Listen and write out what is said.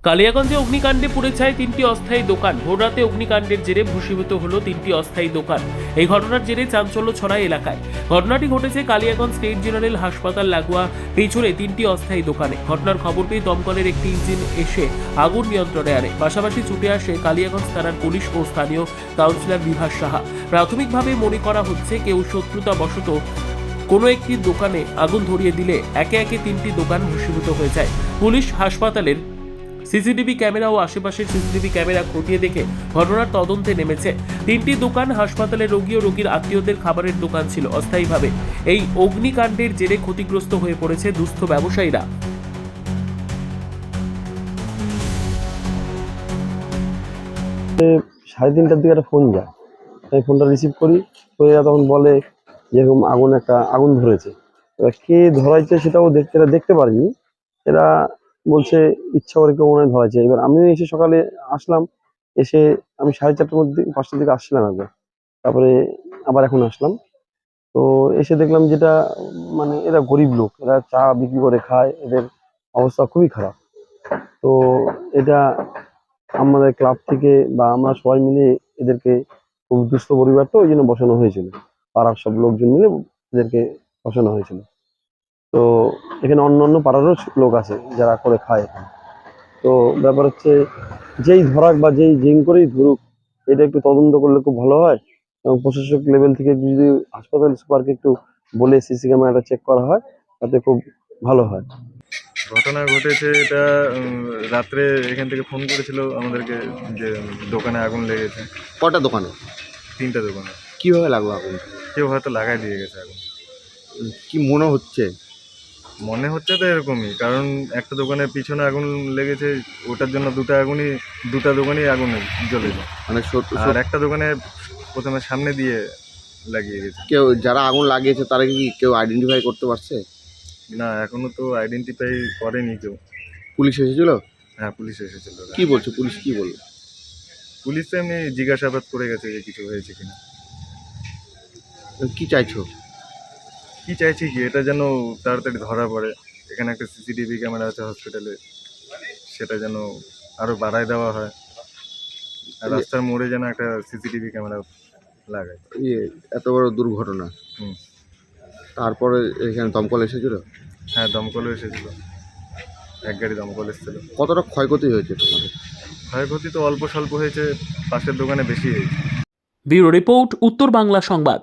কালিয়াগঞ্জে অগ্নিকাণ্ডে পুড়ে ছাই 3টি অস্থায়ী দোকান। ভোররাতে অগ্নিকাণ্ডের জেরে ভূষীভূত হলো 3টি অস্থায়ী দোকান। এই ঘটনার জেরে চাঞ্চল্য ছড়ায় এলাকায়। ঘটনাটি ঘটেছে কালিয়াগঞ্জ স্টেট জেনারেল হাসপাতাল লাগোয়া পেছনে 3টি অস্থায়ী দোকানে। ঘটনার খবর পেয়ে দমকলের একটি ইঞ্জিন এসে আগুন নিয়ন্ত্রণে আনে। পাশাপাশি ছুটে আসে কালিয়াগঞ্জ থানার পুলিশ ও স্থানীয় কাউন্সিলর বিভাস সাহা। প্রাথমিকভাবে মনে করা হচ্ছে কেউ শত্রুতাবশত কোনো একটি দোকানে আগুন ধরিয়ে দিলে একে একে 3টি দোকান ভূষীভূত হয়ে যায়। পুলিশ হাসপাতালের সিসিটিভি ক্যামেরা ও আশেপাশের সিসিটিভি ক্যামেরা খতিয়ে দেখে ঘটনার তদন্তে নেমেছে। 3টি দোকান হাসপাতালের রোগী ও রোগীর আত্মীয়দের খাবারের দোকান ছিল। অস্থায়ীভাবে এই অগ্নিকাণ্ডের জেরে ক্ষতিগ্রস্ত হয়ে পড়েছে দুস্থ ব্যবসায়ীরা। সাড়ে তিনটার দিকে একটা ফোন যায়, আমি ফোনটা রিসিভ করি। এরা তখন বলে যেরকম আগুন ধরেছে। এবার কে ধরাইছে সেটাও দেখতে পারিনি। এরা বলছে ইচ্ছা করে কেউ মনে হয় ধরাইছে। এবার আমি এসে সকালে আসলাম, এসে আমি 4:30টার মধ্যে 5টার দিকে আসছিলাম একবার, তারপরে আবার এখন আসলাম। তো এসে দেখলাম যেটা মানে এরা গরিব লোক, এরা চা বিক্রি করে খায়, এদের অবস্থা খুবই খারাপ। তো এটা আমাদের ক্লাব থেকে বা আমরা সবাই মিলে এদেরকে, খুব দুস্থ পরিবার তো ওই জন্য বসানো হয়েছিল, পাড়ার সব লোকজন মিলে এদেরকে বসানো হয়েছিল। তো এখানে অন্য পাড়ারও লোক আছে যারা করে খায় এখানে। তো ব্যাপার হচ্ছে যেই ধরাক বা যেই জিং করেই ধরুক, এটা একটু তদন্ত করলে খুব ভালো হয়, এবং প্রশাসক লেভেল থেকে যদি হাসপাতাল সুপারকে একটু বলে সিসি ক্যামেরাটা চেক করা হয় তাতে খুব ভালো হয়। ঘটনা ঘটেছে এটা রাত্রে এখান থেকে ফোন করেছিল আমাদেরকে যে দোকানে আগুন লেগেছে। কটা দোকানে? 3টে দোকানে। কিভাবে লাগলো আগুন? কেউ হয়তো লাগাই দিয়ে গেছে আগুন। কি মনে হচ্ছে? মনে হচ্ছে তো এরকমই, কারণ একটা দোকানের পিছনে আগুন লেগেছে, ওটার জন্য দুটা দোকানই আগুন জ্বলেছে। মানে আর একটা দোকানে প্রথমে সামনে দিয়ে লাগিয়ে গেছে। কেউ যারা আগুন লাগিয়েছে তারা কি কেউ আইডেন্টিফাই করতে পারছে? না, এখনো তো আইডেন্টিফাই করেনি কেউ। পুলিশ এসেছিল? হ্যাঁ, পুলিশ এসেছিল। কি বলছে পুলিশ, কি বললো? পুলিশ তো এমনি জিজ্ঞাসাবাদ করে গেছে যে কিছু হয়েছে কিনা। কি চাইছো? কি চাইছি কি, এটা যেন তাড়াতাড়ি ধরা পড়ে। এখানে একটা সিসিটিভি ক্যামেরা আছে হসপিটালে, সেটা যেন আরো বাড়ায় দেওয়া হয়। আর রাস্তার মোড়ে যেন একটা সিসিটিভি ক্যামেরা লাগায়। এত বড় দুর্ঘটনা, হুম। তারপরে এখানে দমকল এসেছিল? হ্যাঁ, দমকলও এসেছিল, এক গাড়ি দমকল এসেছিল। কতটা ক্ষয়ক্ষতি হয়েছে তোমাদের? ক্ষয়ক্ষতি তো অল্প স্বল্প হয়েছে, পাশের দোকানে বেশি হয়েছে। ব্যুরো রিপোর্ট, উত্তর বাংলা সংবাদ।